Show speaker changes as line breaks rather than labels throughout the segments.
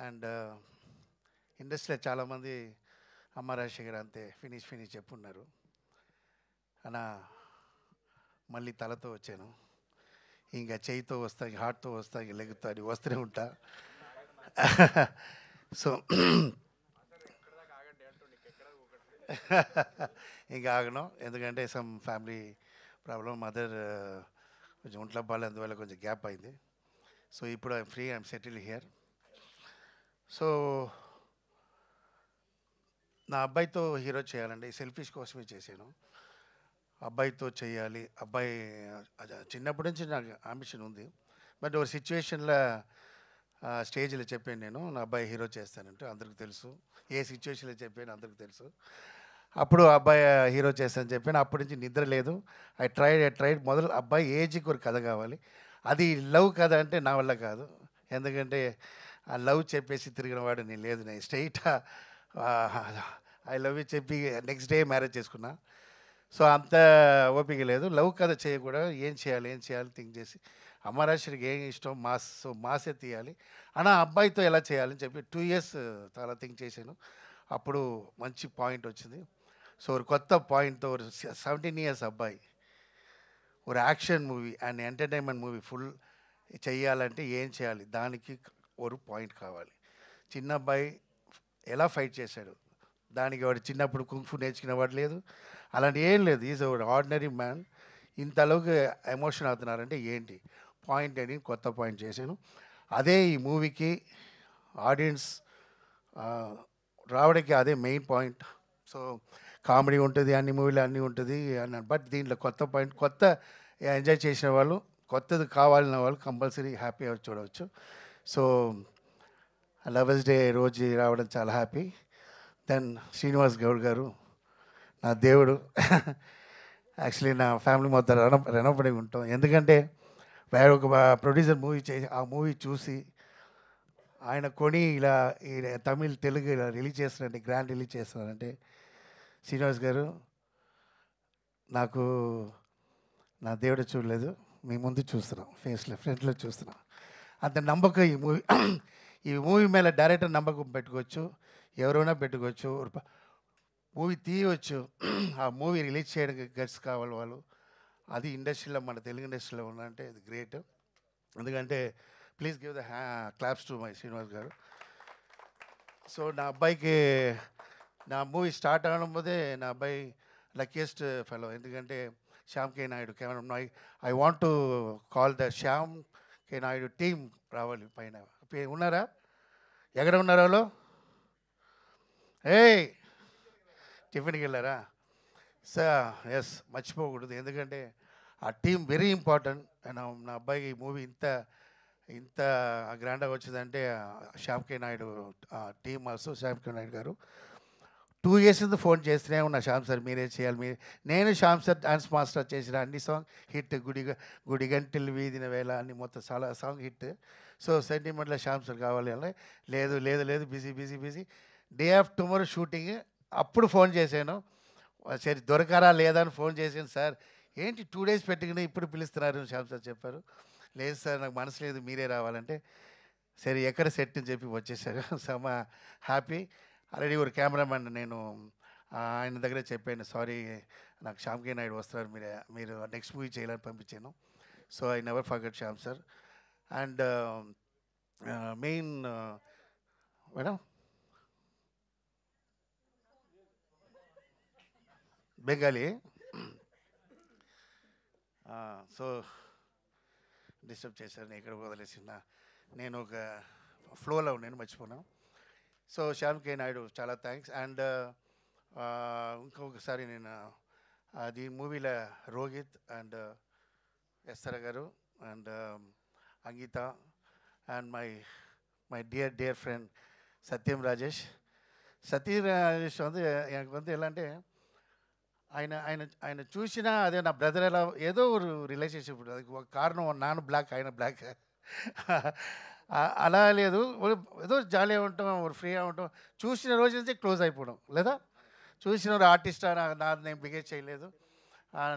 And ఇండస్ట్రీలో చాలామంది అమ్మ రాజశేఖర్ అంతే ఫినిష్ చెప్పున్నారు. అలా మళ్ళీ తలతో వచ్చాను, ఇంకా చేయితో వస్తా, ఇంక హార్ట్తో వస్తా, ఇంక లెగ్తో అని వస్తూనే ఉంటా. సో ఇంకా ఆగను, ఎందుకంటే సమ్ ఫ్యామిలీ ప్రాబ్లం, మదర్ కొంచెం ఒంట్లో బాగాలేదు, అందువల్ల కొంచెం గ్యాప్ అయింది. సో ఇప్పుడు I'm free, I'm settle here. So నా అబ్బాయితో హీరో చేయాలండి, సెల్ఫిష్ కోసమే చేశాను. అబ్బాయితో చేయాలి, అబ్బాయి చిన్నప్పటి నుంచి నాకు అంబిషన్ ఉంది. బట్ ఒక సిచ్యువేషన్లో స్టేజ్లో చెప్పాను, నేను నా అబ్బాయి హీరో చేస్తానంటే అందరికీ తెలుసు, ఏ సిచ్యువేషన్లో చెప్పాను అందరికీ తెలుసు. అప్పుడు అబ్బాయి హీరో చేస్తానని చెప్పాను. అప్పటి నుంచి నిద్ర లేదు. ఐ ట్రైడ్ మొదలు అబ్బాయి ఏజ్కి ఒక కథ కావాలి. అది లవ్ కథ అంటే నా వల్ల కాదు, ఎందుకంటే ఆ లవ్ చెప్పేసి తిరిగిన వాడు నేను లేదు. నేను స్ట్రైట్ ఐ లవ్ యూ చెప్పి నెక్స్ట్ డే మ్యారేజ్ చేసుకున్నా. సో అంత ఓపిక లేదు. లవ్ కథ చేయకూడదు, ఏం చేయాలి థింక్ చేసి, అమరాశ్వరికి ఏం ఇష్టం, మాస్, సో మాసే తీయాలి అన్న, అబ్బాయితో ఎలా చేయాలని చెప్పి 2 years చాలా థింక్ చేశాను. అప్పుడు మంచి పాయింట్ వచ్చింది. సో ఒక కొత్త పాయింట్తో ఒక 17 years అబ్బాయి ఒక action movie and entertainment movie full చెయ్యాలంటే ఏం చేయాలి, దానికి ఒక పాయింట్ కావాలి. చిన్న అబ్బాయి ఎలా ఫైట్ చేశాడు, దానికి వాడు చిన్నప్పుడు కుంఫు నేర్చుకునేవాడు లేదు, అలాంటి ఏం లేదు. Is ordinary man. ఇంతలోకి ఎమోషన్ అవుతున్నారంటే ఏంటి పాయింట్ అని కొత్త పాయింట్ చేశాను. అదే ఈ మూవీకి ఆడియన్స్ రావడానికి అదే మెయిన్ పాయింట్. సో కామెడీ ఉంటుంది, అన్ని మూవీలు అన్నీ ఉంటుంది అన్నాను. బట్ దీంట్లో కొత్త పాయింట్, కొత్త ఎంజాయ్ చేసిన వాళ్ళు, కొత్తది కావాలన్న వాళ్ళు కంపల్సరీ హ్యాపీ చూడవచ్చు. సో లవర్స్ డే రోజు రావడం చాలా హ్యాపీ. దెన్ శ్రీనివాస్ గౌడ్ గారు నా దేవుడు. యాక్చువల్లీ నా ఫ్యామిలీ మొత్తం రణపడి ఉంటాం, ఎందుకంటే వేరే ఒక ప్రొడ్యూసర్ మూవీ చేసి ఆ మూవీ చూసి ఆయన కొని ఇలా తమిళ్ తెలుగు ఇలా రిలీజ్ చేస్తున్నారంటే, గ్రాండ్ రిలీజ్ చేస్తున్నారంటే, శ్రీనివాస్ గారు నాకు నా దేవుడు చూడలేదు, మీ ముందు చూస్తున్నాం, ఫేస్లో ఫ్రంట్లో చూస్తున్నాం. అంత నమ్మకం ఈ మూవీ. ఈ మూవీ మీద డైరెక్టర్ నమ్మకం పెట్టుకోవచ్చు, ఎవరైనా పెట్టుకోవచ్చు, మూవీ తీయవచ్చు. ఆ మూవీ రిలీజ్ చేయడానికి గట్స్ కావాలి వాళ్ళు. అది ఇండస్ట్రీలో, మన తెలుగు ఇండస్ట్రీలో ఉందంటే ఇది గ్రేట్. ఎందుకంటే please give the claps to my Srinivas గారు. సో నా అబ్బాయికి నా మూవీ స్టార్ట్ అవడం పోతే నా అబ్బాయి లక్కీయెస్ట్ ఫెలో, ఎందుకంటే Shyam K Naidu camera, I want to call the Shyam K Naidu team రావాలి పైన. ఉన్నారా, ఎక్కడ ఉన్నారు వాళ్ళు? ఏయ్ టిఫిన్కి వెళ్ళారా? సార్ ఎస్, మర్చిపోకూడదు, ఎందుకంటే ఆ టీం వెరీ ఇంపార్టెంట్. నా అబ్బాయికి ఈ మూవీ ఇంత గ్రాండ్గా వచ్చిందంటే Shyam K Naidu team, also Shyam K Naidu గారు 2 years నుంచి ఫోన్ చేస్తూనే ఉన్నా, శ్యామ్ సార్ మీరే చేయాలి, మీరు. నేను శ్యామ్ సార్ డాన్స్ మాస్టర్ చేసిన అన్ని సాంగ్ హిట్, గుడిగంటలు వీధిన వేళ అన్ని మొత్తం చాలా సాంగ్ హిట్. సో సెంటిమెంట్లో శ్యామ్ సార్ కావాలి అని, లేదు busy day of tomorrow shooting. అప్పుడు ఫోన్ చేశాను, సరే దొరకరా లేదా అని ఫోన్ చేశాను. సార్ ఏంటి 2 days పెట్టుకుని ఇప్పుడు పిలుస్తున్నారు శ్యామ్ సార్ చెప్పారు. లేదు సార్ నాకు మనసు లేదు, మీరే రావాలంటే సరే ఎక్కడ సెట్ అని చెప్పి వచ్చేసారు. సమ హ్యాపీ. ఆల్రెడీ ఒక కెమెరామెన్ నేను ఆయన దగ్గర చెప్పాను, సారీ నాకు శ్యామ్ కే నాయుడు వస్తున్నారు, మీరు నెక్స్ట్ మూవీ చేయాలని పంపించాను. So I never forget Shyam sir. And main madam Bengali. So disturb చేశారు, నేను ఇక్కడ వదిలేసిన, నేను ఒక ఫ్లోలో నేను మర్చిపోయాను. సో శ్యామ్ కే నాయుడు చాలా థ్యాంక్స్. అండ్ ఇంకొకసారి నేను అది మూవీలో రోహిత్ అండ్ ఎస్తర గారు and Angitha and my dear friend Satyam Rajesh வந்து எனக்கு வந்து ఎలా అంటే ఆయన ఆయన ఆయన చూసినా అదే నా బ్రదర్ ఎలా ఏదో ఒక రిలేషన్షిప్ ఉంటుంది. అది ఒక కారణం, నాన్న బ్లాక్ ఆయన బ్లాక్. అలా లేదు, ఏదో జాలీగా ఉంటాం, ఫ్రీగా ఉంటాం. చూసిన రోజు నుంచి క్లోజ్ అయిపోవడం లేదా, చూసిన ఆర్టిస్ట్ నేను బిహేవ్ చేయలేదు,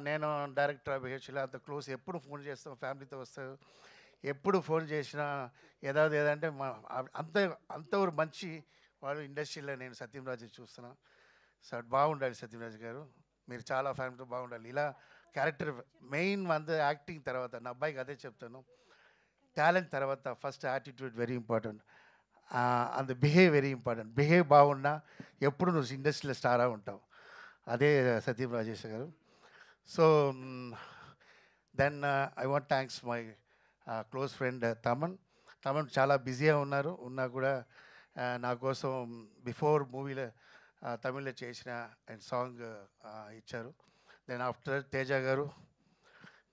నేను డైరెక్టర్ బిహేవ్ చేయలేదు, అంత క్లోజ్. ఎప్పుడు ఫోన్ చేస్తాం, ఫ్యామిలీతో వస్తావు, ఎప్పుడు ఫోన్ చేసినా ఏதாவது ఏదంటే అంత అంత ఒక మంచి వాడు ఇండస్ట్రీలో నేను సత్యంరాజు చూస్తున్నా. సార్ బాగుండాలి సత్యరాజ్ గారు, మీరు చాలా ఫ్యామిలీతో బాగుండాలి. ఇలా క్యారెక్టర్ మెయిన్ అంత యాక్టింగ్ తర్వాత నా అబ్బాయికి అదే చెప్తాను, టాలెంట్ తర్వాత first attitude very important, and behave very important. Behave బాగున్నా ఎప్పుడు నువ్వు ఇండస్ట్రీలో స్టారా ఉంటావు. అదే Satyam Rajesh garu. So then I want thanks my close friend Thaman. Thaman చాలా బిజీగా ఉన్నా కూడా నా కోసం బిఫోర్ మూవీలో తమిళ్లో చేసిన అండ్ సాంగ్ ఇచ్చారు. దెన్ ఆఫ్టర్ తేజ గారు,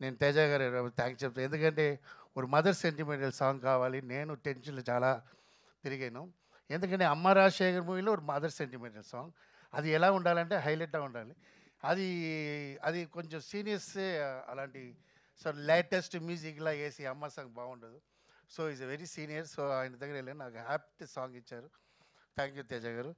నేను తేజ గారు థ్యాంక్స్ చెప్తాను. ఎందుకంటే ఒక మదర్ సెంటిమెంటల్ సాంగ్ కావాలి. నేను టెన్షన్లో చాలా తిరిగాను. ఎందుకంటే అమ్మ రాజశేఖర్ మూవీలో ఒక మదర్ సెంటిమెంటల్ సాంగ్, అది ఎలా ఉండాలంటే హైలైట్గా ఉండాలి. అది అది కొంచెం సీనియర్సే అలాంటి, సో లేటెస్ట్ మ్యూజిక్లా వేసి అమ్మ సాంగ్ బాగుండదు. So is very senior. So ఆయన దగ్గర వెళ్ళి నాకు హ్యాపీ సాంగ్ ఇచ్చారు. థ్యాంక్ యూ తేజ గారు.